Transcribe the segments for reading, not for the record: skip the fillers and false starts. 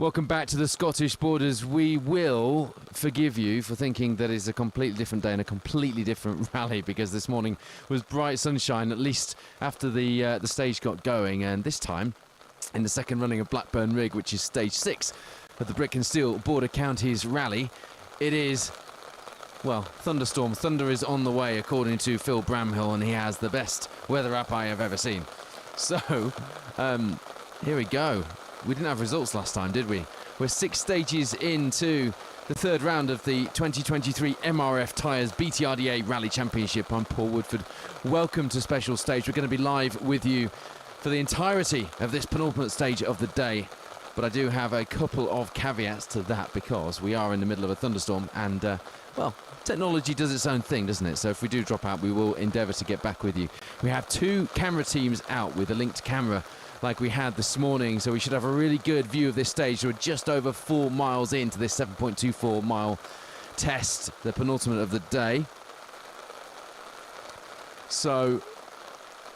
Welcome back to the Scottish Borders. We will forgive you for thinking that it's a completely different day and a completely different rally, because this morning was bright sunshine, at least after the stage got going. And this time, in the second running of Blackburn Rig, which is stage 6 of the Brick and Steel Border Counties Rally, it is, well, thunderstorm. Thunder is on the way, according to Phil Bramhill, and he has the best weather app I have ever seen. So, here we go. We didn't have results last time, did we? We're 6 stages into the third round of the 2023 MRF Tyres BTRDA Rally Championship. I'm Paul Woodford. Welcome to Special Stage. We're going to be live with you for the entirety of this penultimate stage of the day. But I do have a couple of caveats to that, because we are in the middle of a thunderstorm and, well, technology does its own thing, doesn't it? So if we do drop out, we will endeavour to get back with you. We have 2 camera teams out with a linked camera like we had this morning, so we should have a really good view of this stage. So we're just over 4 miles into this 7.24 mile test, the penultimate of the day. So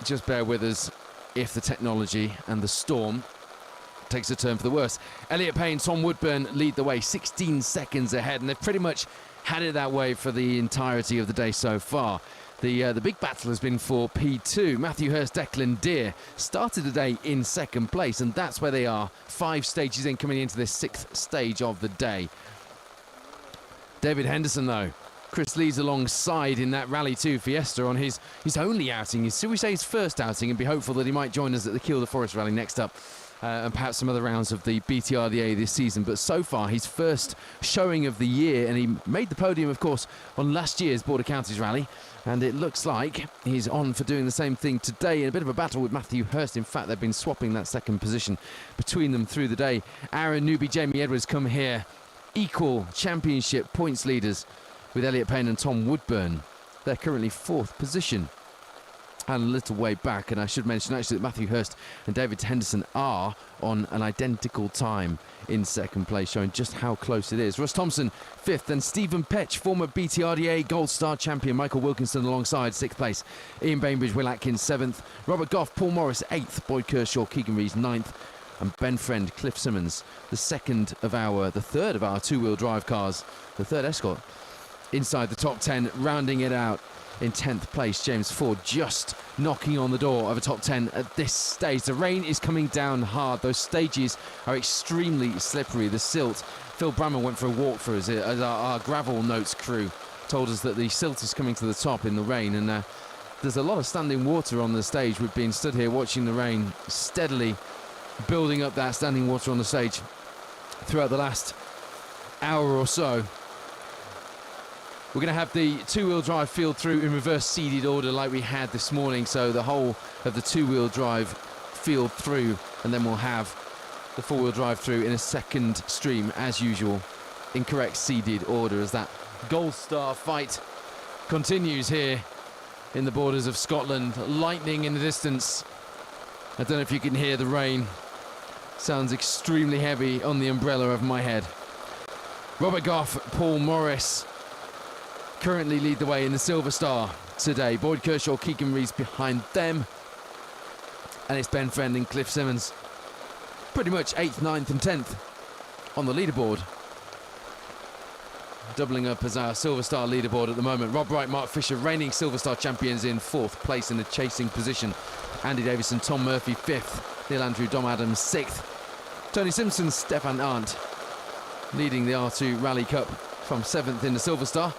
just bear with us if the technology and the storm takes a turn for the worse. Elliot Payne, Tom Woodburn lead the way 16 seconds ahead, and they've pretty much had it that way for the entirety of the day so far. The big battle has been for P2. Matthew Hurst, Declan Deere started the day in second place, and that's where they are, 5 stages in, coming into this 6th stage of the day. David Henderson, though, Chris Lee's alongside in that Rally 2 Fiesta on his only outing. Should we say his first outing, and be hopeful that he might join us at the Kielder Forest Rally next up. And perhaps some other rounds of the BTRDA this season. But so far, his first showing of the year, and he made the podium, of course, on last year's Border Counties Rally, and it looks like he's on for doing the same thing today in a bit of a battle with Matthew Hurst. In fact, they've been swapping that second position between them through the day. Aaron Newby, Jamie Edwards come here, equal championship points leaders with Elliot Payne and Tom Woodburn. They're currently 4th position and a little way back, and I should mention actually that Matthew Hurst and David Henderson are on an identical time in second place, showing just how close it is. Russ Thompson 5th, and Stephen Petch, former BTRDA Gold Star champion, Michael Wilkinson alongside 6th place. Ian Bainbridge, Will Atkins 7th, Robert Goff, Paul Morris 8th, Boyd Kershaw, Keegan Rees 9th, and Ben Friend, Cliff Simmons, the third of our 2-wheel drive cars, the third Escort, inside the top 10, rounding it out in 10th place. James Ford just knocking on the door of a top 10 at this stage. The rain is coming down hard. Those stages are extremely slippery. The silt. Phil Brammer went for a walk for us as our gravel notes crew told us that the silt is coming to the top in the rain, and there's a lot of standing water on the stage. We've been stood here watching the rain steadily building up that standing water on the stage throughout the last hour or so. We're going to have the 2-wheel drive field through in reverse seeded order like we had this morning. So the whole of the 2-wheel drive field through, and then we'll have the 4-wheel drive through in a second stream as usual, in correct seeded order, as that Gold Star fight continues here in the borders of Scotland. Lightning in the distance. I don't know if you can hear the rain. Sounds extremely heavy on the umbrella of my head. Robert Goff, Paul Morris currently lead the way in the Silver Star today. Boyd Kershaw, Keegan Rees behind them. And it's Ben Friend and Cliff Simmons. Pretty much 8th, 9th and 10th on the leaderboard. Doubling up as our Silver Star leaderboard at the moment. Rob Wright, Mark Fisher, reigning Silver Star champions, in 4th place in the chasing position. Andy Davison, Tom Murphy 5th. Neil Andrew, Dom Adams 6th. Tony Simpson, Stefan Arndt leading the R2 Rally Cup from 7th in the Silver Star.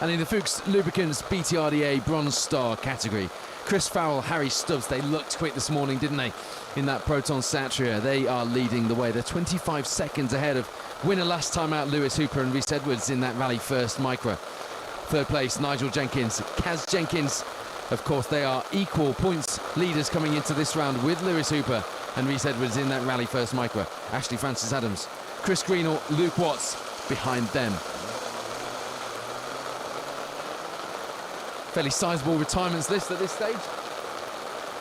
And in the Fuchs Lubricants BTRDA Bronze Star category, Chris Farrell, Harry Stubbs, they looked quick this morning, didn't they, in that Proton Satria. They are leading the way. They're 25 seconds ahead of winner last time out Lewis Hooper and Rhys Edwards in that Rally First Micra. 3rd place, Nigel Jenkins, Kaz Jenkins. Of course, they are equal points leaders coming into this round with Lewis Hooper and Rhys Edwards in that Rally First Micra. Ashley Francis Adams, Chris Greenall, Luke Watts behind them. Fairly sizable retirements list at this stage,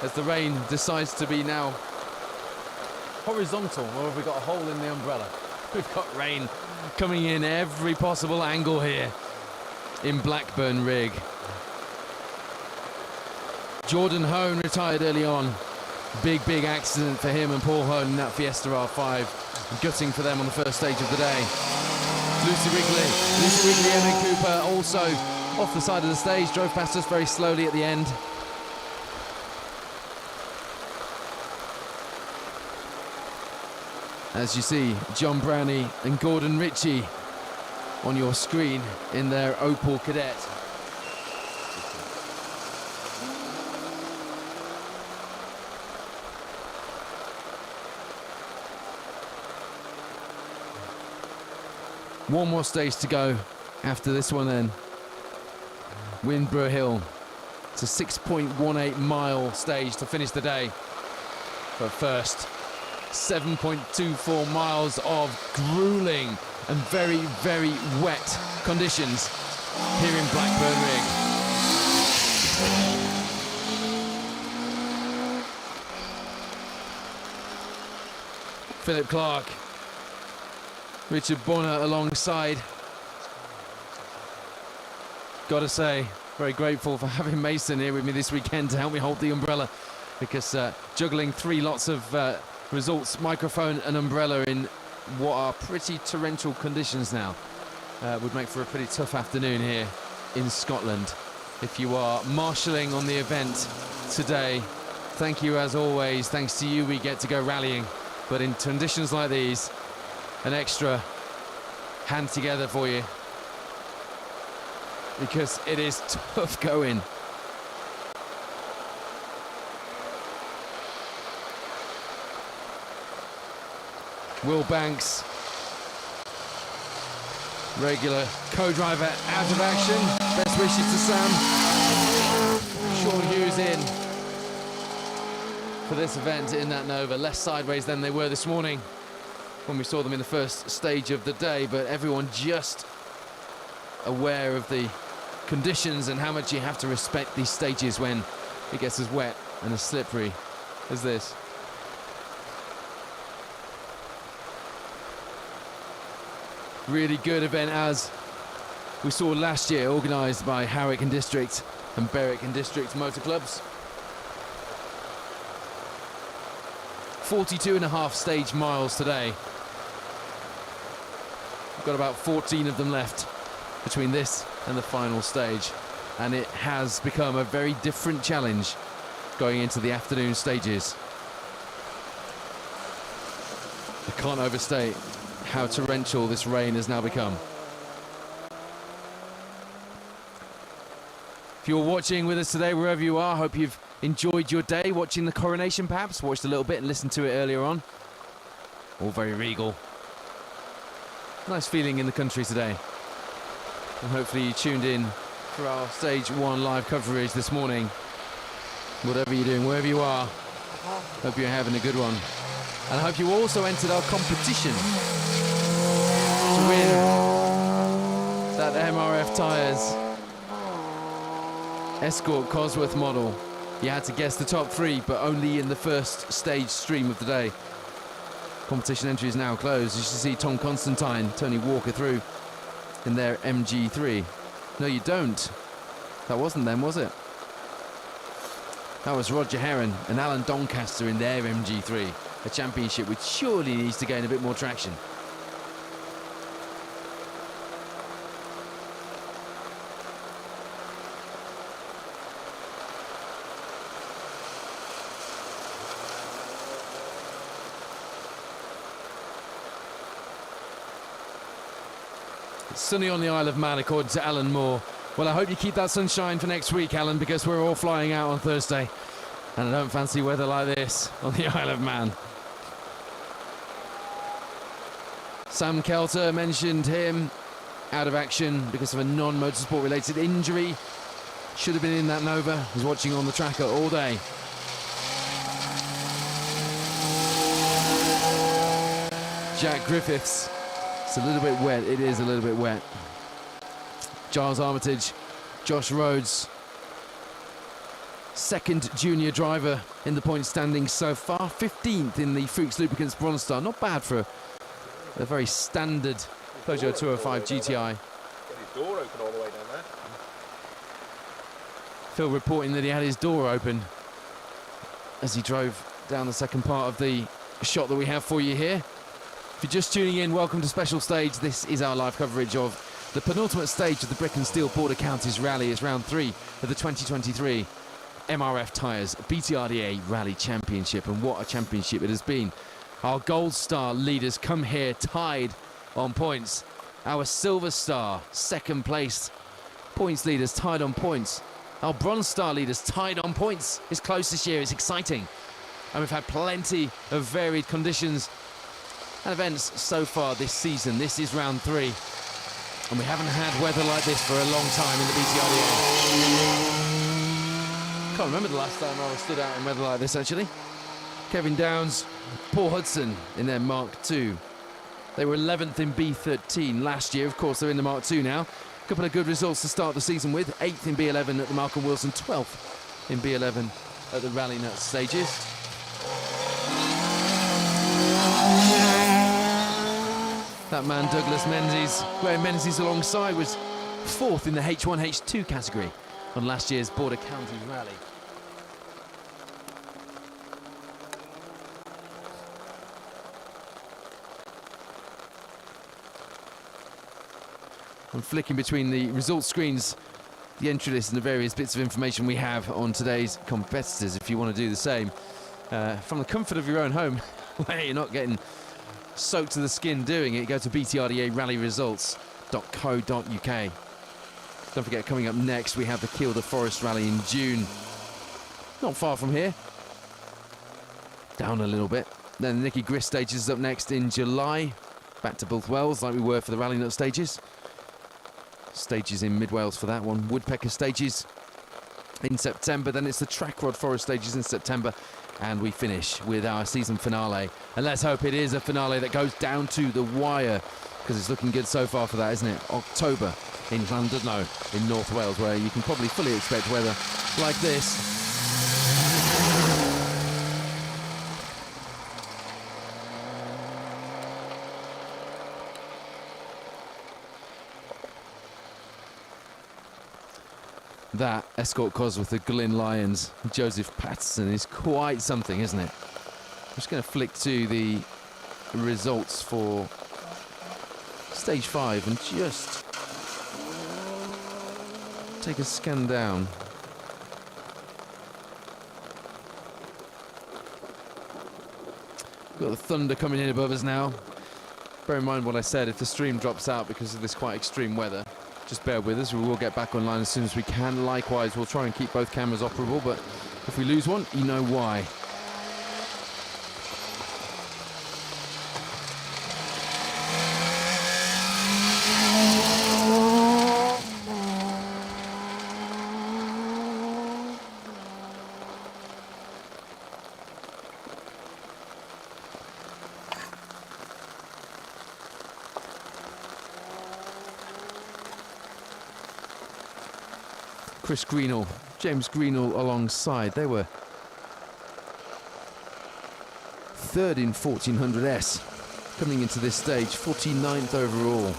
as the rain decides to be now horizontal, or have we got a hole in the umbrella? We've got rain coming in every possible angle here in Blackburn Rig. Jordan Hone retired early on Big accident for him and Paul Hone in that Fiesta R5. Gutting for them on the first stage of the day. Lucy Wrigley, Emma Cooper also off the side of the stage, drove past us very slowly at the end. As you see, John Brownie and Gordon Ritchie on your screen in their Opel Kadett. One more stage to go after this one then. Windborough Hill. It's a 6.18 mile stage to finish the day. But first, 7.24 miles of grueling and very wet conditions here in Blackburn Rig. Philip Clark, Richard Bonner alongside. Gotta say, very grateful for having Mason here with me this weekend to help me hold the umbrella, because juggling three lots of results, microphone and umbrella in what are pretty torrential conditions now would make for a pretty tough afternoon here in Scotland. If you are marshalling on the event today, thank you as always. Thanks to you we get to go rallying, but in conditions like these, an extra hand together for you, because it is tough going. Will Banks, regular co-driver, out of action. Best wishes to Sam. Sean Hughes in for this event in that Nova. Less sideways than they were this morning when we saw them in the first stage of the day, but everyone just aware of the conditions and how much you have to respect these stages when it gets as wet and as slippery as this. Really good event, as we saw last year, organised by Howick and District and Berwick and District motor clubs. 42.5 stage miles today. We've got about 14 of them left between this and the final stage, and it has become a very different challenge going into the afternoon stages. I can't overstate how torrential this rain has now become. If you're watching with us today, wherever you are, hope you've enjoyed your day watching the coronation, perhaps watched a little bit and listened to it earlier on. All very regal. Nice feeling in the country today. And hopefully you tuned in for our Stage 1 live coverage this morning. Whatever you're doing, wherever you are, hope you're having a good one. And I hope you also entered our competition to win that MRF Tyres Escort Cosworth model. You had to guess the top three, but only in the first stage stream of the day. Competition entry is now closed. You should see Tom Constantine, Tony Walker through in their MG3. No, you don't. That wasn't them, was it? That was Roger Heron and Alan Doncaster in their MG3. A championship which surely needs to gain a bit more traction. It's sunny on the Isle of Man, according to Alan Moore. Well, I hope you keep that sunshine for next week, Alan, because we're all flying out on Thursday, and I don't fancy weather like this on the Isle of Man. Sam Kelter, mentioned him, out of action because of a non-motorsport related injury. Should have been in that Nova. He's watching on the tracker all day. Jack Griffiths. It's a little bit wet. It is a little bit wet. Giles Armitage, Josh Rhodes, second junior driver in the point standings so far. 15th in the Fuchs Lubricants Bronze Star. Not bad for a very standard Peugeot 205 GTI. Got his door open all the way down there. Phil reporting that he had his door open as he drove down the second part of the shot that we have for you here. If you're just tuning in, welcome to Special Stage. This is our live coverage of the penultimate stage of the Brick and Steel Border Counties Rally. It's round 3 of the 2023 MRF Tyres BTRDA Rally Championship, and what a championship it has been. Our Gold Star leaders come here tied on points. Our Silver Star second place points leaders tied on points. Our Bronze Star leaders tied on points. It's close this year, it's exciting. And we've had plenty of varied conditions and events so far this season. This is round 3. And we haven't had weather like this for a long time in the BTRDA. Can't remember the last time I stood out in weather like this, actually. Kevin Downs, Paul Hudson in their Mark II. They were 11th in B13 last year. Of course, they're in the Mark II now. A couple of good results to start the season with. 8th in B11 at the Malcolm Wilson, 12th in B11 at the Rally Nut stages. That man, Douglas Menzies, Graham Menzies alongside, was 4th in the H1, H2 category on last year's Border Counties Rally. I'm flicking between the results screens, the entry list and the various bits of information we have on today's competitors, if you want to do the same. From the comfort of your own home, where you're not getting soaked to the skin doing it, go to btrdarallyresults.co.uk. Don't forget, coming up next, we have the Kielder Forest Rally in June. Not far from here. Down a little bit. Then the Nicky Grist stages is up next in July. Back to both Wells, like we were for the Rally Nut stages. Stages in Mid Wales for that one. Woodpecker stages in September. Then it's the Track Rod Forest stages in September. And we finish with our season finale. And let's hope it is a finale that goes down to the wire, because it's looking good so far for that, isn't it? October in Llandudno in North Wales, where you can probably fully expect weather like this. That Escort Cosworth of Glyn Lyons, Joseph Patterson, is quite something, isn't it? I'm just going to flick to the results for stage 5 and just take a scan down. Got the thunder coming in above us now. Bear in mind what I said, if the stream drops out because of this quite extreme weather, just bear with us. We will get back online as soon as we can. Likewise, we'll try and keep both cameras operable, but if we lose one, you know why. Chris Greenall, James Greenall alongside. They were 3rd in 1400S coming into this stage, 49th overall.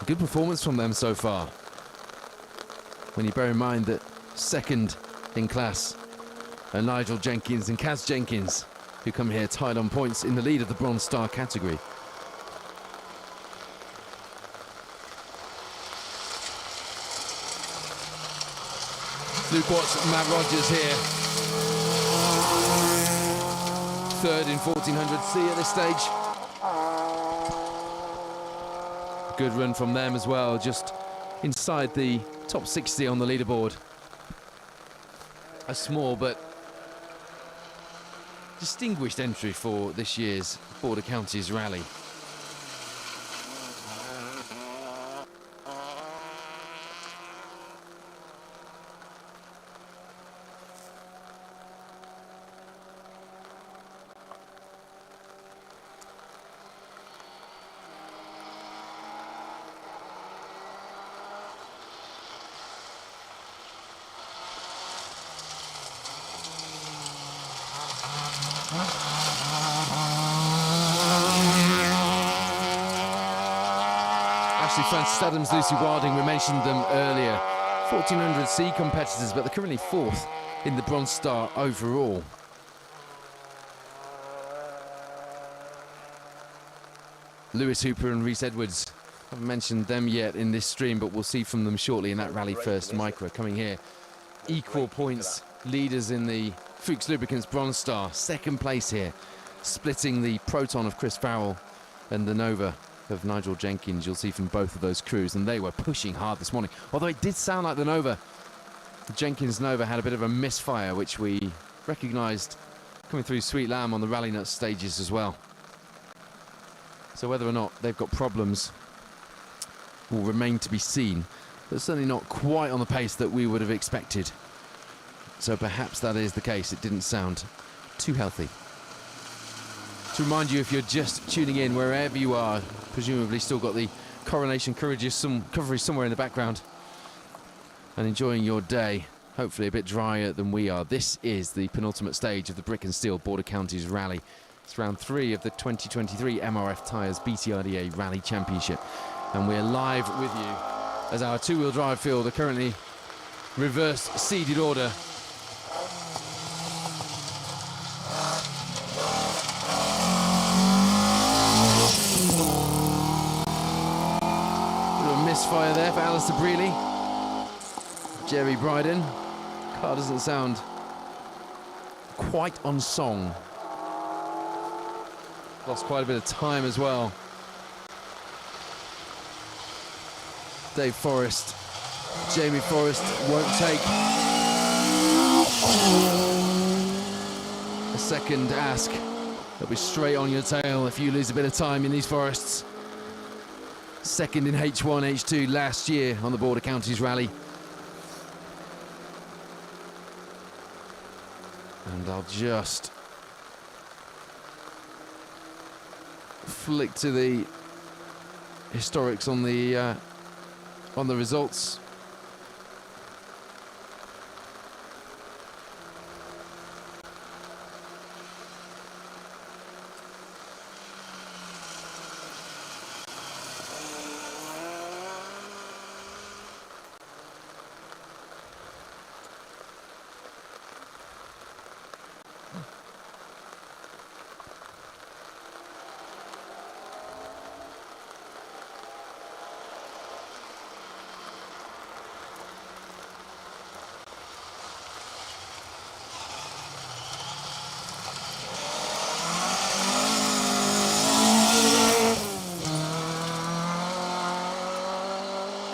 Good performance from them so far, when you bear in mind that 2nd in class are Nigel Jenkins and Kaz Jenkins, who come here tied on points in the lead of the Bronze Star category. Luke Watts, Matt Rogers here. 3rd in 1400C at this stage. Good run from them as well, just inside the top 60 on the leaderboard. A small but distinguished entry for this year's Border Counties Rally. Francis Adams, Lucy Wilding, we mentioned them earlier. 1400C competitors, but they're currently 4th in the Bronze Star overall. Lewis Hooper and Rhys Edwards, haven't mentioned them yet in this stream, but we'll see from them shortly in that Rally First Micro coming here. Equal points, leaders in the Fuchs Lubricants Bronze Star, second place here, splitting the Proton of Chris Farrell and the Nova of Nigel Jenkins. You'll see from both of those crews, and they were pushing hard this morning. Although it did sound like the Nova, Jenkins Nova had a bit of a misfire, which we recognised coming through Sweet Lamb on the Rally Nuts stages as well. So whether or not they've got problems will remain to be seen, but certainly not quite on the pace that we would have expected. So perhaps that is the case. It didn't sound too healthy. To remind you, if you're just tuning in, wherever you are, presumably still got the Coronation coverage somewhere in the background and enjoying your day, hopefully a bit drier than we are. This is the penultimate stage of the Brick and Steel Border Counties Rally. It's round 3 of the 2023 MRF Tyres BTRDA Rally Championship. And we're live with you as our two-wheel drive field are currently reversed seeded order. Bit of a misfire there for Alistair Brealey. Jerry Bryden. Car doesn't sound quite on song. Lost quite a bit of time as well. Dave Forrest, Jamie Forrest won't take a second ask. They'll be straight on your tail if you lose a bit of time in these forests. Second in H1, H2 last year on the Border Counties Rally. And I'll just flick to the historics on the results.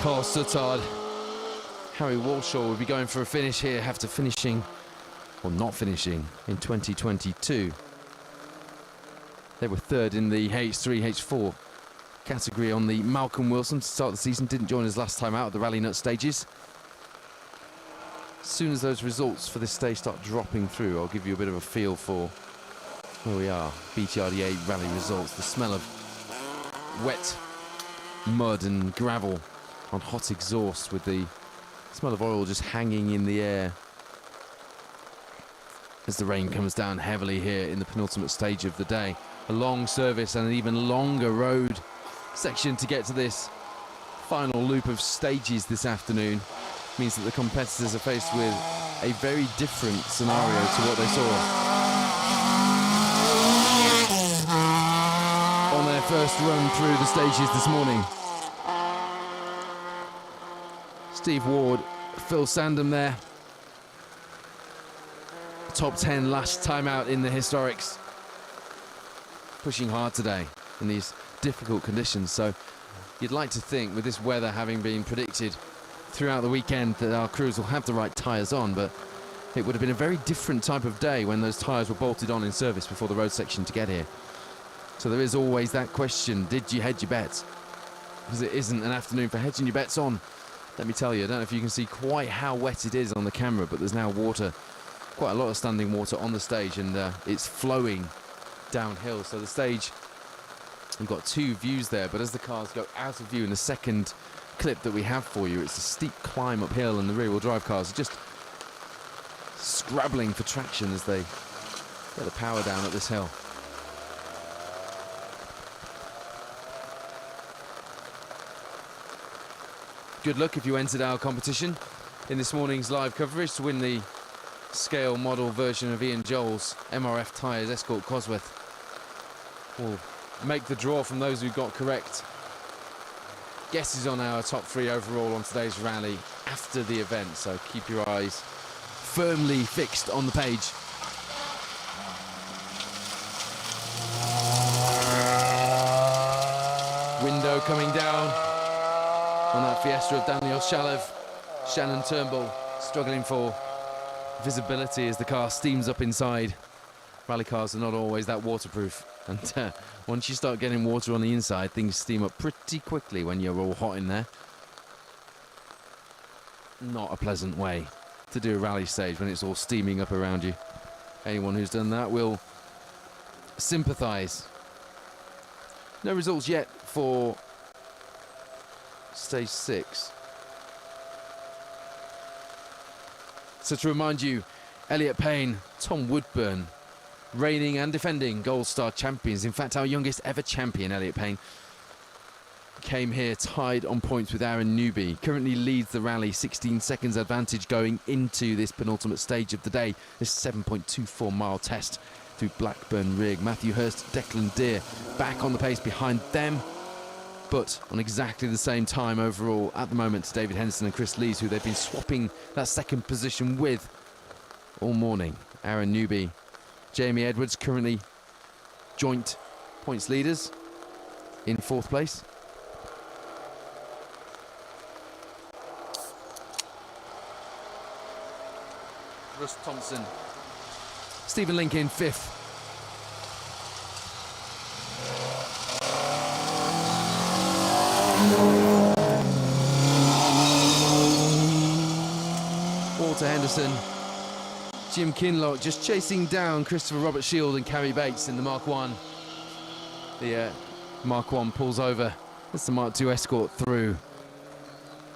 Carl Stuttard, Harry Walshaw will be going for a finish here after finishing, or not finishing, in 2022. They were third in the H3, H4 category on the Malcolm Wilson to start the season. Didn't join us last time out at the Rally Nut stages. As soon as those results for this stage start dropping through, I'll give you a bit of a feel for where we are. BTRDA Rally results. The smell of wet mud and gravel on hot exhaust with the smell of oil just hanging in the air as the rain comes down heavily here in the penultimate stage of the day. A long service and an even longer road section to get to this final loop of stages this afternoon means that the competitors are faced with a very different scenario to what they saw on their first run through the stages this morning. Steve Ward, Phil Sandham there. Top 10 last time out in the historics. Pushing hard today in these difficult conditions. So you'd like to think with this weather having been predicted throughout the weekend that our crews will have the right tyres on, but it would have been a very different type of day when those tyres were bolted on in service before the road section to get here. So there is always that question, did you hedge your bets? Because it isn't an afternoon for hedging your bets on. Let me tell you, I don't know if you can see quite how wet it is on the camera, but there's now water, quite a lot of standing water on the stage, and it's flowing downhill. So the stage, we've got two views there, but as the cars go out of view in the second clip that we have for you, it's a steep climb uphill, and the rear-wheel drive cars are just scrabbling for traction as they get the power down up this hill. Good luck if you entered our competition in this morning's live coverage to win the scale model version of Ian Joel's MRF Tyres Escort Cosworth will make the draw from those who got correct guesses on our top 3 overall on today's rally after the event. So keep your eyes firmly fixed on the page. Window coming down on that Fiesta of Daniel Shalev. Shannon Turnbull struggling for visibility as the car steams up inside. Rally cars are not always that waterproof, and once you start getting water on the inside, things steam up pretty quickly when you're all hot in there. Not a pleasant way to do a rally stage when it's all steaming up around you. Anyone who's done that will sympathise. No results yet for stage 6. So to remind you, Elliot Payne, Tom Woodburn, reigning and defending Gold Star champions. In fact, our youngest ever champion, Elliot Payne, came here tied on points with Aaron Newby. Currently leads the rally, 16 seconds advantage going into this penultimate stage of the day. This 7.24 mile test through Blackburn Rig. Matthew Hurst, Declan Deer back on the pace behind them, but on exactly the same time overall at the moment to David Henderson and Chris Lees, who they've been swapping that second position with all morning. Aaron Newby, Jamie Edwards currently joint points leaders in 4th place. Russ Thompson, Stephen Link in 5th. Walter Henderson, Jim Kinlock just chasing down Christopher Robert Shield and Carrie Bates in the Mark 1. The Mark 1 pulls over. That's the Mark 2 Escort through.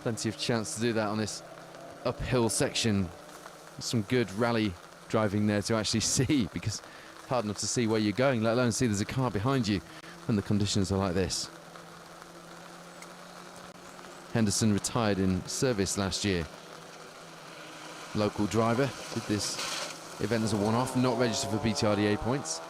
Plenty of chance to do that on this uphill section. Some good rally driving there to actually see, because it's hard enough to see where you're going, let alone see there's a car behind you when the conditions are like this. Henderson retired in service last year. Local driver, did this event as a one-off, not registered for BTRDA points.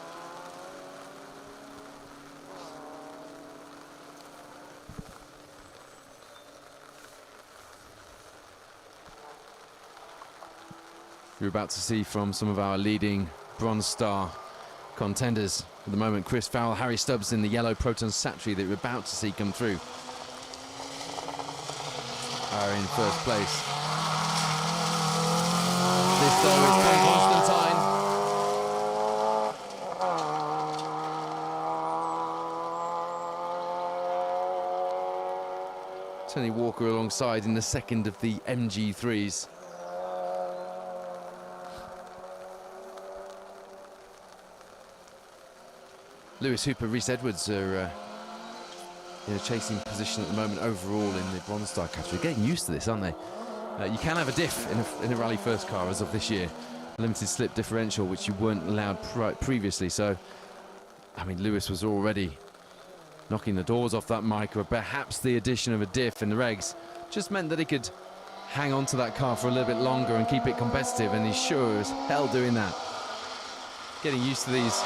You're about to see from some of our leading Bronze Star contenders. At the moment, Chris Farrell, Harry Stubbs in the yellow Proton Satri that we're about to see come through are in 1st place. This though is Paul Constantine. Tony Walker alongside in the 2nd of the MG3s. Lewis Hooper, Rhys Edwards are in a chasing position at the moment overall in the Bronze Star category. Getting used to this, aren't they? You can have a diff in a rally first car as of this year. Limited slip differential, which you weren't allowed previously. So, I mean, Lewis was already knocking the doors off that micro. Perhaps the addition of a diff in the regs just meant that he could hang on to that car for a little bit longer and keep it competitive, and he's sure as hell doing that. Getting used to these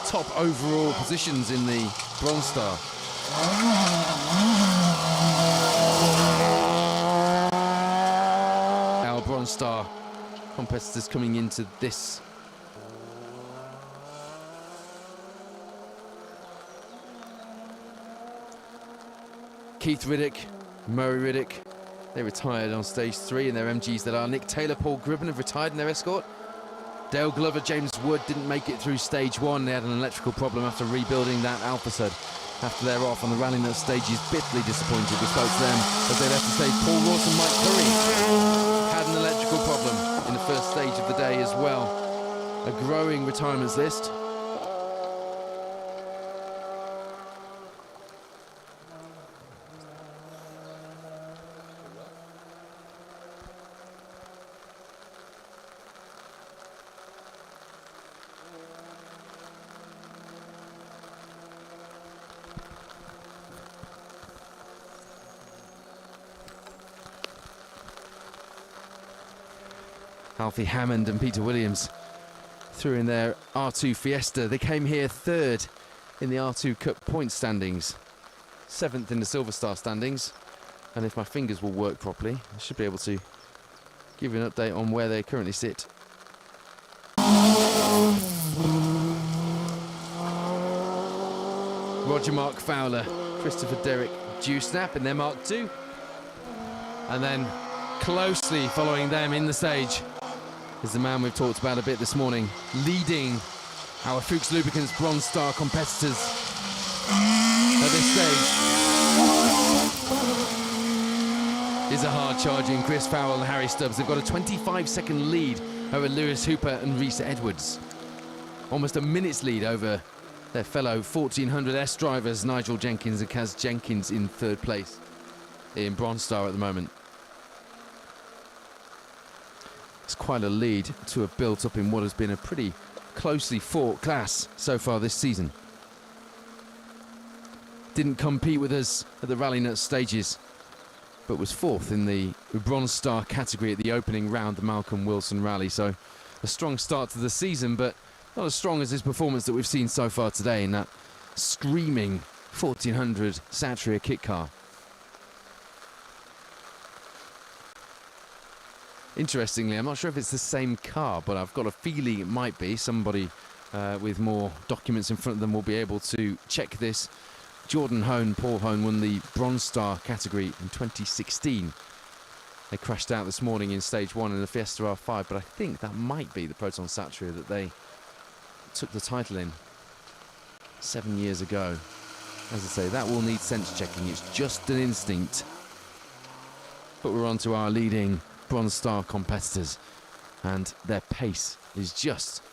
top overall positions in the Bronze Star. Our Bronze Star competitors coming into this. Keith Riddick, Murray Riddick, they retired on stage 3 in their MGs that are. Nick Taylor, Paul Gribben have retired in their Escort. Dale Glover, James Wood didn't make it through stage 1. They had an electrical problem after rebuilding that Alpha Sud. After they're off on the rally note stage, is bitterly disappointed. We spoke to them as they left the stage. Paul Ross and Mike Curry had an electrical problem in the 1st stage of the day as well. A growing retirements list. Alfie Hammond and Peter Williams threw in their R2 Fiesta. They came here third in the R2 Cup point standings, 7th in the Silver Star standings. And if my fingers will work properly, I should be able to give you an update on where they currently sit. Roger Mark Fowler, Christopher Derrick Dewsnap in their Mark II. And then closely following them in the stage is the man we've talked about a bit this morning, leading our Fuchs Lubricants Bronze Star competitors at this stage. Is a hard-charging Chris Fowler and Harry Stubbs. They've got a 25-second lead over Lewis Hooper and Rhys Edwards. Almost a minute's lead over their fellow 1400S drivers, Nigel Jenkins and Kaz Jenkins, in third place in Bronze Star at the moment. It's quite a lead to have built up in what has been a pretty closely fought class so far this season. Didn't compete with us at the Rally Nuts stages, but was fourth in the Bronze Star category at the opening round, the Malcolm Wilson Rally. So a strong start to the season, but not as strong as his performance that we've seen so far today in that screaming 1400 Satria kit car. Interestingly, I'm not sure if it's the same car, but I've got a feeling it might be. Somebody with more documents in front of them will be able to check this. Jordan Hone, Paul Hone, won the Bronze Star category in 2016. They crashed out this morning in stage 1 in the Fiesta R5, but I think that might be the Proton Satria that they took the title in 7 years ago. As I say, that will need sense checking. It's just an instinct. But we're on to our leading Bronze Star competitors, and their pace is just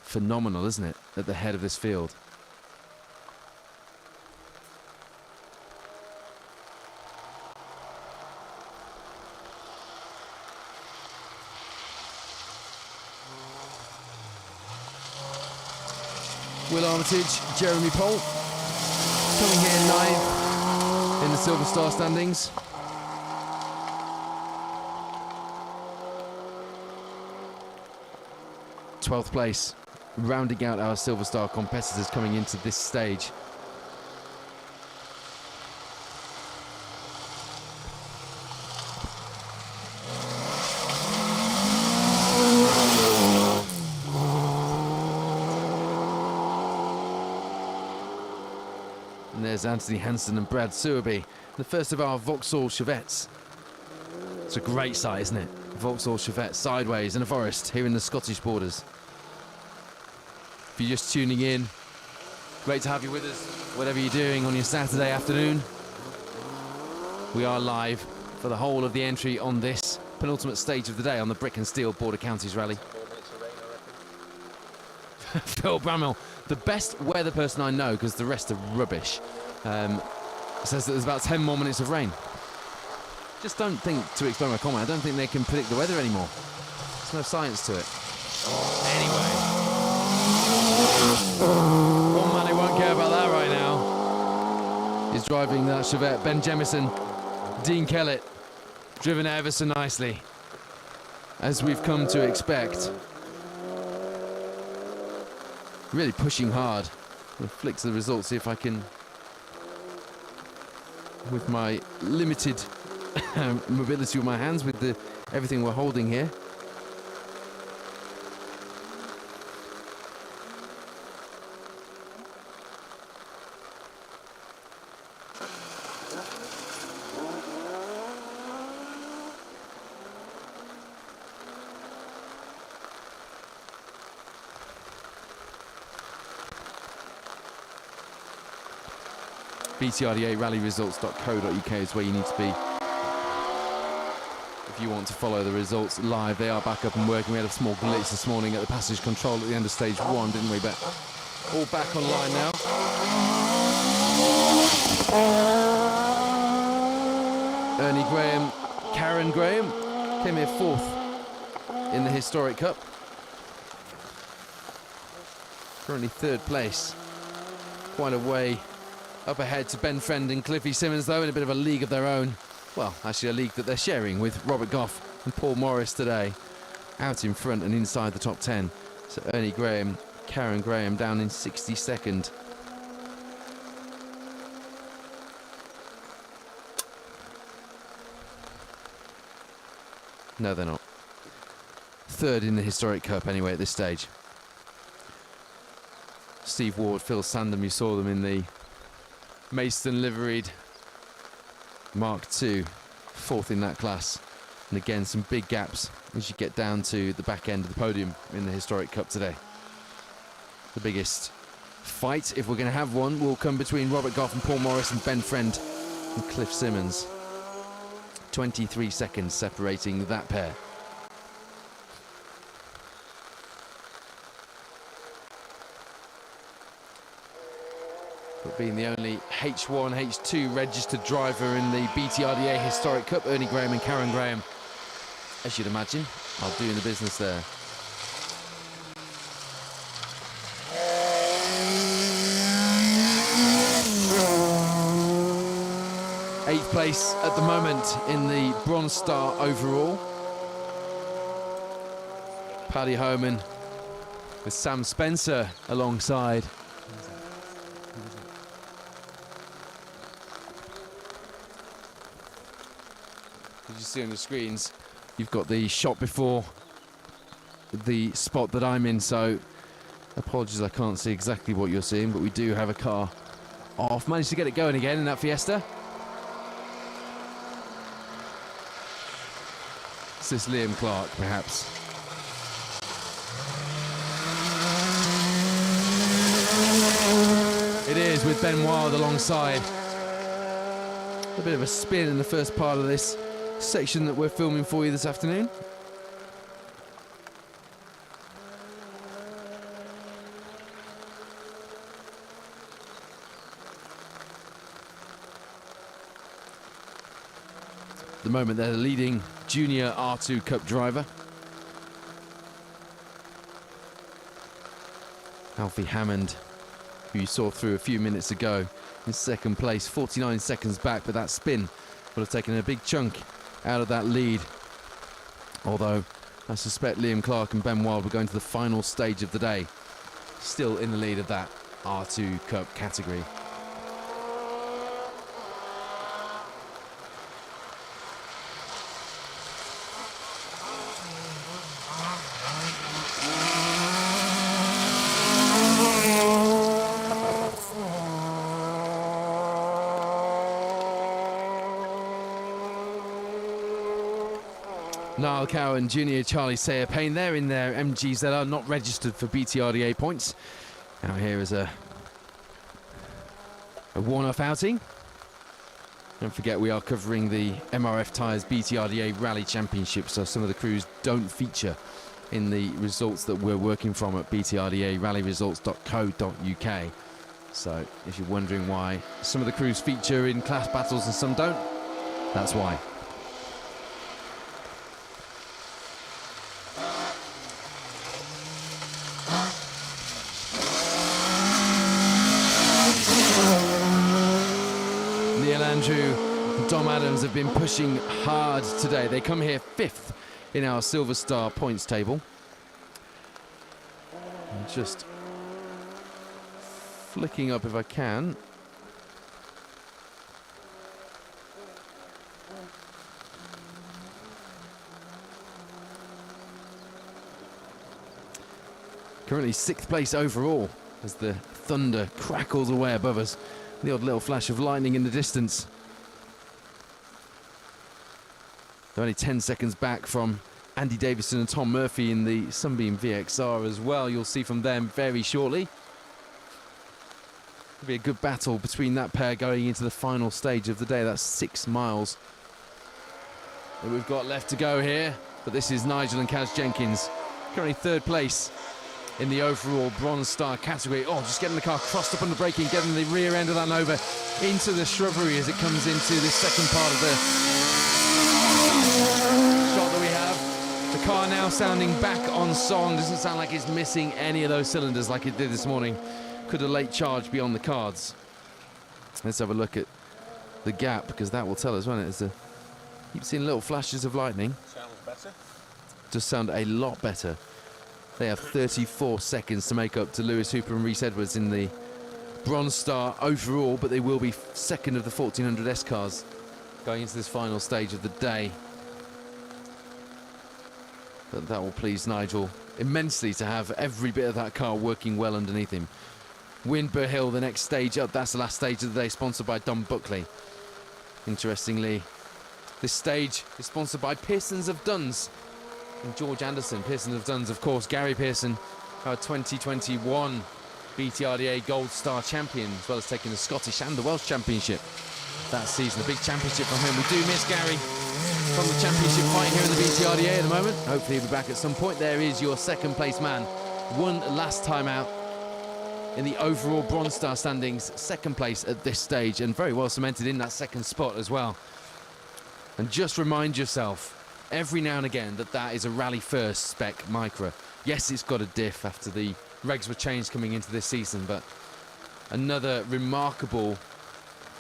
phenomenal, isn't it, at the head of this field. Will Armitage, Jeremy Pohl, coming here 9th in the Silver Star standings. Twelfth place, rounding out our Silver Star competitors coming into this stage. And there's Anthony Hansen and Brad Sewerby, the first of our Vauxhall Chevettes. It's a great sight, isn't it? Vauxhall Chevette sideways in a forest here in the Scottish borders. If you're just tuning in, great to have you with us, whatever you're doing on your Saturday afternoon. We are live for the whole of the entry on this penultimate stage of the day on the Brick and Steel Border Counties Rally. 4 minutes of rain, I reckon. Phil Bramwell, the best weather person I know, because the rest are rubbish, says that there's about 10 more minutes of rain. Just don't think, to explain my comment, I don't think they can predict the weather anymore. There's no science to it. Anyway. One man who won't care about that right now is driving that Chevette, Ben Jemison, Dean Kellett, driven ever so nicely, as we've come to expect. Really pushing hard. I'll flick to the results, see if I can, with my limited mobility with my hands, with everything we're holding here. BTRDA rallyresults.co.uk is where you need to be if you want to follow the results live. They are back up and working. We had a small glitch this morning at the passage control at the end of stage 1, didn't we? But all back online now. Ernie Graham, Karen Graham came here 4th in the Historic Cup. Currently 3rd place. Quite a way up ahead to Ben Friend and Cliffy Simmons, though, in a bit of a league of their own. well, actually a league that they're sharing with Robert Goff and Paul Morris today, out in front and inside the top 10. So Ernie Graham, Karen Graham down in 62nd. No, they're not. Third in the Historic Cup anyway at this stage. Steve Ward, Phil Sandham, you saw them in the Maidstone liveried Mark II, fourth in that class. And again, some big gaps as you get down to the back end of the podium in the Historic Cup today. The biggest fight, if we're going to have one, will come between Robert Goff and Paul Morris and Ben Friend and Cliff Simmons. 23 seconds separating that pair. But being the only H1, H2 registered driver in the BTRDA Historic Cup, Ernie Graham and Karen Graham, as you'd imagine, are doing the business there. Eighth place at the moment in the Bronze Star overall. Paddy Homan with Sam Spencer alongside. As you see on the screens, you've got the shot before the spot that I'm in, so apologies I can't see exactly what you're seeing, but we do have a car off. Managed to get it going again in that Fiesta. Is this Liam Clark, perhaps? It is, with Ben Wild alongside. A bit of a spin in the first part of this section that we're filming for you this afternoon. At the moment, they're the leading junior R2 Cup driver. Alfie Hammond, who you saw through a few minutes ago, in second place, 49 seconds back, but that spin would have taken a big chunk out of that lead. Although I suspect Liam Clark and Ben Wild were going to the final stage of the day, still in the lead of that R2 Cup category. Niall Cowan, Junior Charlie Sayer Payne, they're in their MGs that are not registered for BTRDA points. Out here is a one-off outing. Don't forget we are covering the MRF Tyres BTRDA Rally Championship, so some of the crews don't feature in the results that we're working from at BTRDA rallyresults.co.uk. So if you're wondering why some of the crews feature in class battles and some don't, that's why. Dom Adams have been pushing hard today. They come here 5th in our Silver Star points table. I'm just flicking up if I can. Currently 6th place overall as the thunder crackles away above us. The odd little flash of lightning in the distance. They're only 10 seconds back from Andy Davison and Tom Murphy in the Sunbeam VXR as well. You'll see from them very shortly. It'll be a good battle between that pair going into the final stage of the day. That's 6 miles that we've got left to go here. But this is Nigel and Kaz Jenkins, currently 3rd place in the overall Bronze Star category. Oh, just getting the car crossed up on the braking, getting the rear end of that Nova into the shrubbery as it comes into the second part of the shot that we have. The car now sounding back on song. Doesn't sound like it's missing any of those cylinders like it did this morning. Could a late charge be on the cards? Let's have a look at the gap, because that will tell us, won't it? It's Keep seeing little flashes of lightning. Sounds better. Does sound a lot better. They have 34 seconds to make up to Lewis Hooper and Rhys Edwards in the Bronze Star overall, but they will be second of the 1400 S cars going into this final stage of the day. But that will please Nigel immensely to have every bit of that car working well underneath him. Windber Hill, the next stage up. That's the last stage of the day, sponsored by Don Buckley. Interestingly, this stage is sponsored by Pearson's of Duns and George Anderson. Pearson's of Duns, of course, Gary Pearson, our 2021 BTRDA Gold Star champion, as well as taking the Scottish and the Welsh Championship that season. A big championship from him. We do miss Gary from the championship fight here in the BTRDA at the moment. Hopefully he'll be back at some point. There is your second place man. One last time out in the overall Bronze Star standings. Second place at this stage, and very well cemented in that second spot as well. And just remind yourself every now and again that that is a rally first spec Micra. Yes, it's got a diff after the regs were changed coming into this season, but another remarkable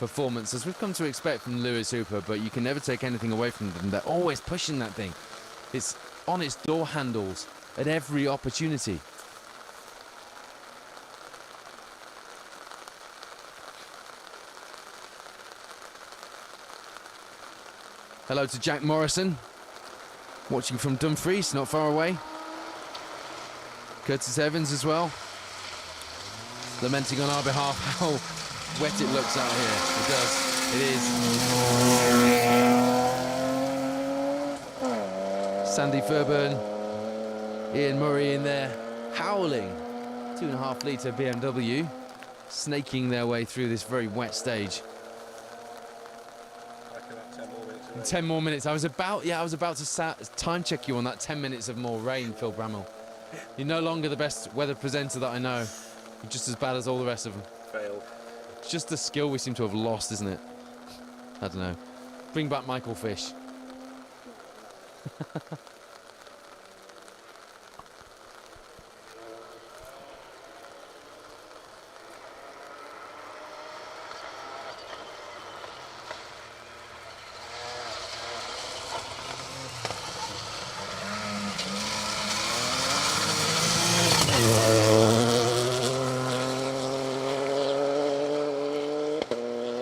performance as we've come to expect from Lewis Hooper, but you can never take anything away from them. They're always pushing that thing. It's on its door handles at every opportunity. Hello to Jack Morrison, watching from Dumfries, not far away. Curtis Evans as well, lamenting on our behalf how wet it looks out here. It does. It is. Sandy Fairburn, Ian Murray in there, howling. 2.5 litre BMW, snaking their way through this very wet stage. 10 more minutes. I was about to time check you on that 10 minutes of more rain, Phil Bramwell. You're no longer the best weather presenter that I know. You're just as bad as all the rest of them. Fail. It's just the skill we seem to have lost, isn't it? I don't know. Bring back Michael Fish.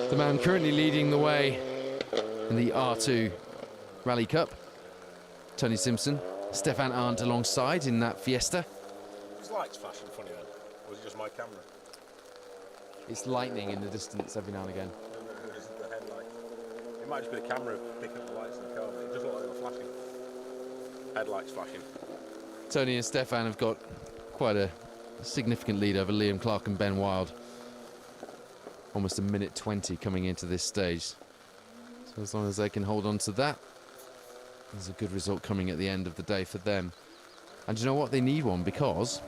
The man currently leading the way in the R2 Rally Cup, Tony Simpson. Stefan Arndt alongside in that Fiesta. Is lights flashing funny then? Or is it just my camera? It's lightning in the distance every now and again. Or is it the headlight? It might just be the camera picking up the lights in the car, but it does look like they're flashing. Headlights flashing. Tony and Stefan have got quite a significant lead over Liam Clark and Ben Wild. Almost a minute 20 coming into this stage. So as long as they can hold on to that, there's a good result coming at the end of the day for them. And you know what? They need one, because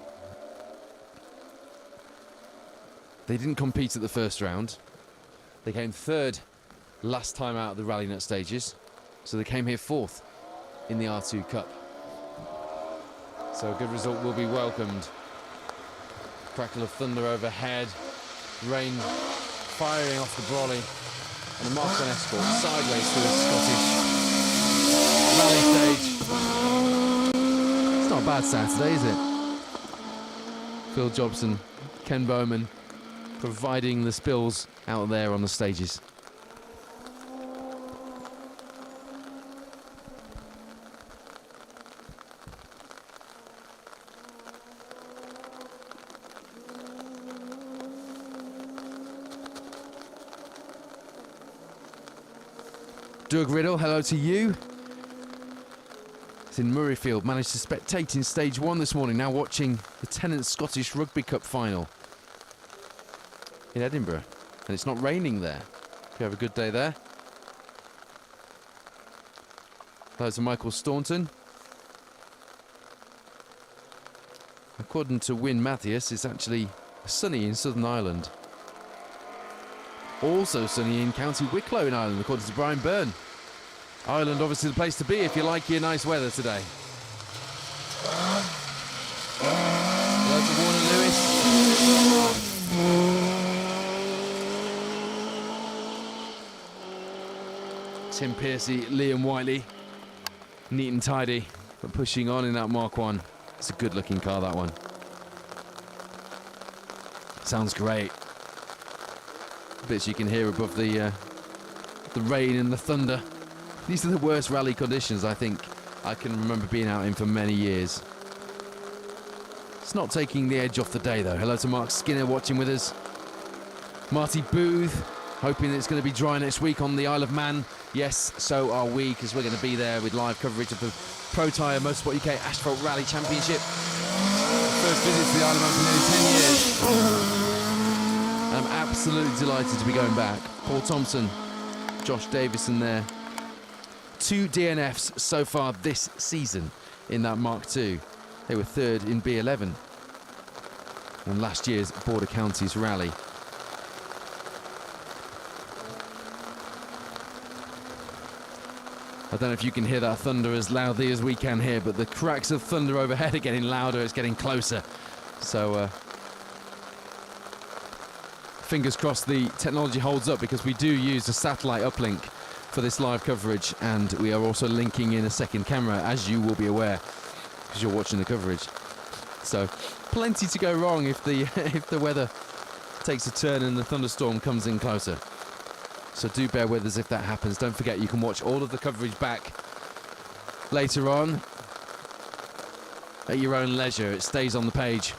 they didn't compete at the first round. They came third last time out of the Rally Nut stages. So they came here fourth in the R2 Cup. So a good result will be welcomed. Crackle of thunder overhead. Rain firing off the brolly, and a Markson Escort sideways through the Scottish rally stage. It's not a bad Saturday, is it? Phil Jobson, Ken Bowman providing the spills out there on the stages. Doug Riddle, hello to you. It's in Murrayfield, managed to spectate in stage 1 this morning, now watching the Tennent's Scottish Rugby Cup final in Edinburgh. And it's not raining there. If you have a good day there. Hello to Michael Staunton. According to Wyn Mathias, it's actually sunny in Southern Ireland. Also sunny in County Wicklow in Ireland, according to Brian Byrne. Ireland obviously the place to be if you like your nice weather today. Hello to Warner Lewis. Tim Piercy, Liam Whiteley, neat and tidy, but pushing on in that Mark 1. It's a good looking car, that one. Sounds great. Bits you can hear above the rain and the thunder. These are the worst rally conditions I think I can remember being out in for many years. It's not taking the edge off the day though. Hello to Mark Skinner watching with us. Marty Booth, hoping it's going to be dry next week on the Isle of Man. Yes, so are we, because we're going to be there with live coverage of the Pro Tyre Motorsport UK Asphalt Rally Championship. First visit to the Isle of Man for nearly 10 years. I'm absolutely delighted to be going back. Paul Thompson, Josh Davison there. 2 DNFs so far this season in that Mark II. They were third in B11 on last year's Border Counties Rally. I don't know if you can hear that thunder as loudly as we can hear, but the cracks of thunder overhead are getting louder, it's getting closer. So fingers crossed the technology holds up, because we do use a satellite uplink for this live coverage, and we are also linking in a second camera, as you will be aware, because you're watching the coverage. So plenty to go wrong if the if the weather takes a turn and the thunderstorm comes in closer. So do bear with us if that happens. Don't forget you can watch all of the coverage back later on at your own leisure. It stays on the page.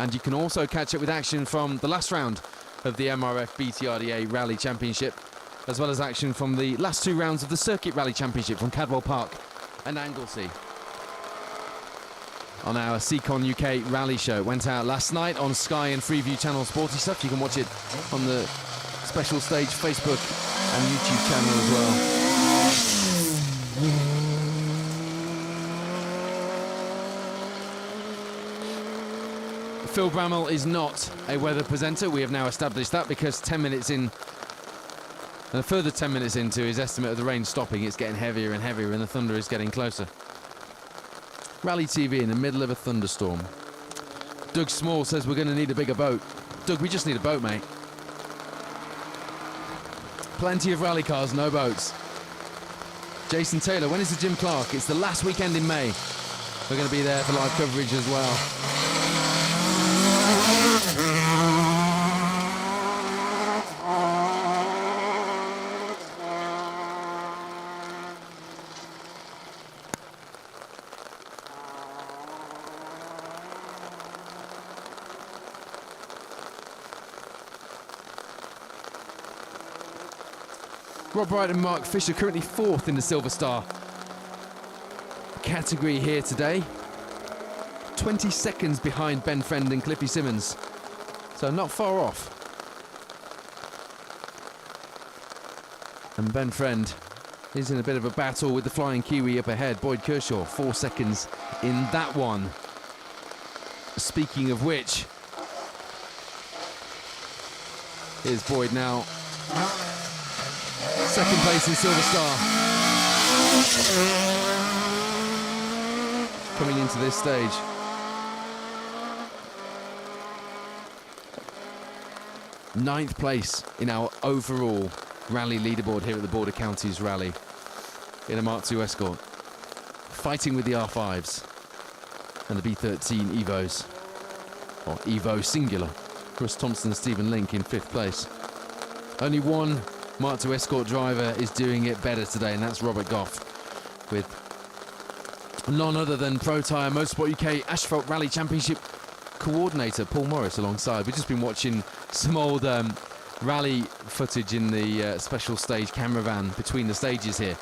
And you can also catch up with action from the last round of the MRF BTRDA Rally Championship, as well as action from the last 2 rounds of the Circuit Rally Championship from Cadwell Park and Anglesey. On our Seacon UK Rally Show. It went out last night on Sky and Freeview Channel Sporty Stuff. You can watch it on the Special Stage Facebook and YouTube channel as well. Phil Bramall is not a weather presenter. We have now established that, because 10 minutes in, and a further 10 minutes into his estimate of the rain stopping, it's getting heavier and heavier and the thunder is getting closer. Rally TV in the middle of a thunderstorm. Doug Small says we're going to need a bigger boat. Doug, we just need a boat, mate. Plenty of rally cars, no boats. Jason Taylor, when is the Jim Clark? It's the last weekend in May. We're going to be there for live coverage as well. Rob Wright and Mark Fisher currently 4th in the Silver Star category here today. 20 seconds behind Ben Friend and Cliffy Simmons. So not far off. And Ben Friend is in a bit of a battle with the Flying Kiwi up ahead. Boyd Kershaw, 4 seconds in that one. Speaking of which, here's Boyd now. Second place in Silver Star. Coming into this stage. Ninth place in our overall rally leaderboard here at the Border Counties Rally in a Mark II Escort. Fighting with the R5s and the B13 Evos, or Evo singular. Russ Thompson and Stephen Link in 5th place. Only one Mark II Escort driver is doing it better today, and that's Robert Goff, with none other than Pro Tyre Motorsport UK Asphalt Rally Championship coordinator Paul Morris alongside. We've just been watching some old rally footage in the special stage camera van between the stages here.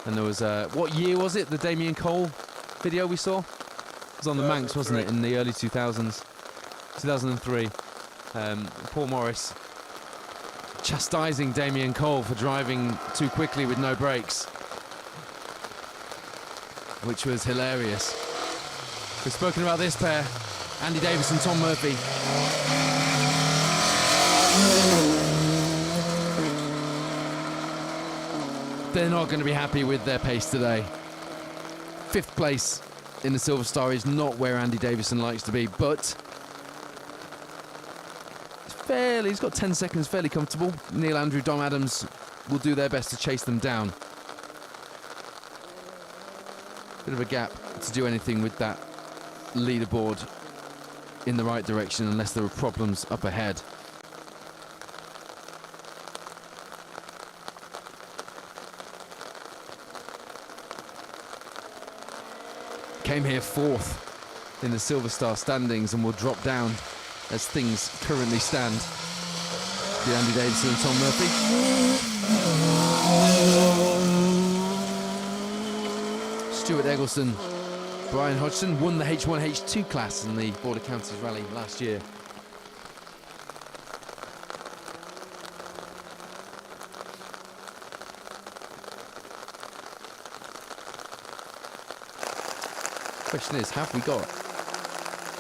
And there was, what year was it, the Damien Cole video we saw? It was on the Manx, wasn't it, in the early 2000s? 2003. Paul Morris chastising Damien Cole for driving too quickly with no brakes, which was hilarious. We've spoken about this pair, Andy Davis and Tom Murphy. They're not going to be happy with their pace today. 5th place in the Silver Star is not where Andy Davison likes to be, but he's got 10 seconds, fairly comfortable. Neil Andrew, Dom Adams will do their best to chase them down. Bit of a gap to do anything with that leaderboard in the right direction unless there are problems up ahead. Came here fourth in the Silver Star standings and will drop down as things currently stand. The Andy Davidson and Tom Murphy. Stuart Eggleston, Brian Hodgson won the H1, H2 class in the Border Counties Rally last year. Question is, have we got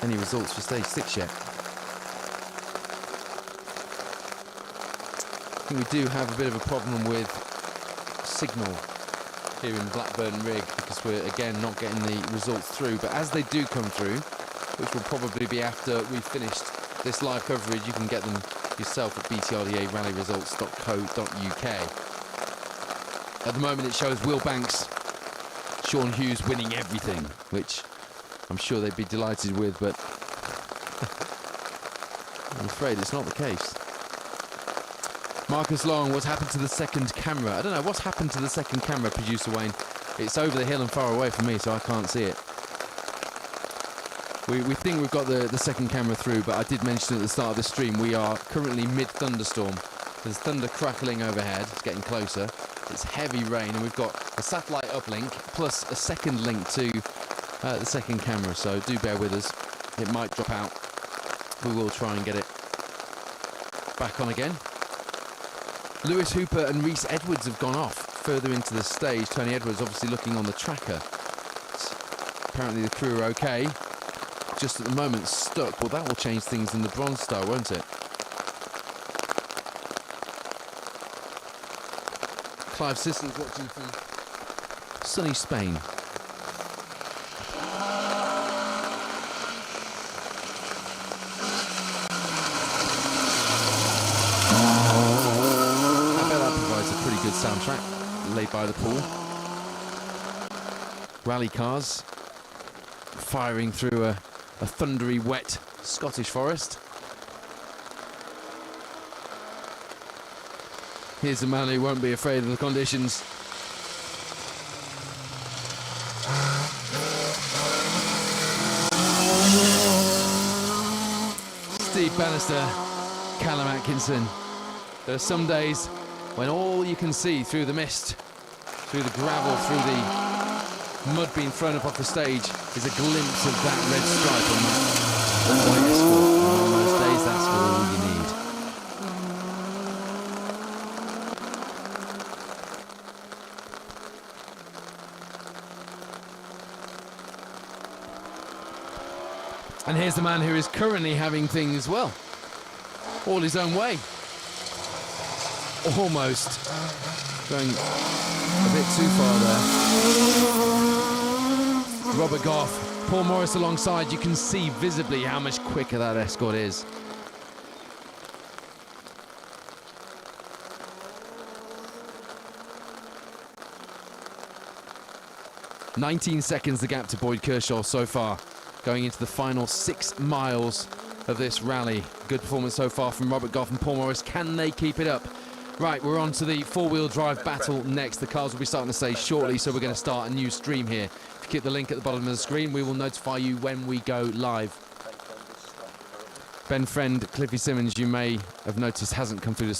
any results for stage 6 yet? I think we do have a bit of a problem with signal here in Blackburn Rig because we're again not getting the results through, but as they do come through, which will probably be after we've finished this live coverage, you can get them yourself at btrdarallyresults.co.uk. At the moment it shows Will Banks, Sean Hughes winning everything, which I'm sure they'd be delighted with, but I'm afraid it's not the case. Marcus Long, what's happened to the second camera? I don't know, what's happened to the second camera, producer Wayne? It's over the hill and far away from me, so I can't see it. We think we've got the second camera through, but I did mention at the start of the stream, we are currently mid-thunderstorm. There's thunder crackling overhead, it's getting closer. It's heavy rain, and we've got a satellite uplink plus a second link to the second camera, so do bear with us. It might drop out. We will try and get it back on again. Lewis Hooper and Reese Edwards have gone off further into the stage. Tony Edwards obviously looking on the tracker. Apparently the crew are okay. Just at the moment stuck. Well, that will change things in the Bronze Star, won't it? Clive Sissons watching from sunny Spain. I bet that provides a pretty good soundtrack laid by the pool. Rally cars firing through a thundery, wet Scottish forest. Here's a man who won't be afraid of the conditions. Steve Bannister, Callum Atkinson. There are some days when all you can see through the mist, through the gravel, through the mud being thrown up off the stage is a glimpse of that red stripe on that white Escort. On those days, that's all you need. And here's the man who is currently having things, well, all his own way. Almost going a bit too far there. Robert Goff, Paul Morris alongside. You can see visibly how much quicker that Escort is. "19 seconds the gap to Boyd Kershaw so far, going into the final 6 miles of this rally. Good performance so far from Robert Goff and Paul Morris. Can they keep it up? Right, we're on to the four-wheel drive battle next. The cars will be starting to say shortly, so we're going to start a new stream here. If you keep the link at the bottom of the screen, we will notify you when we go live. Ben Friend, Cliffy Simmons, you may have noticed, hasn't come through the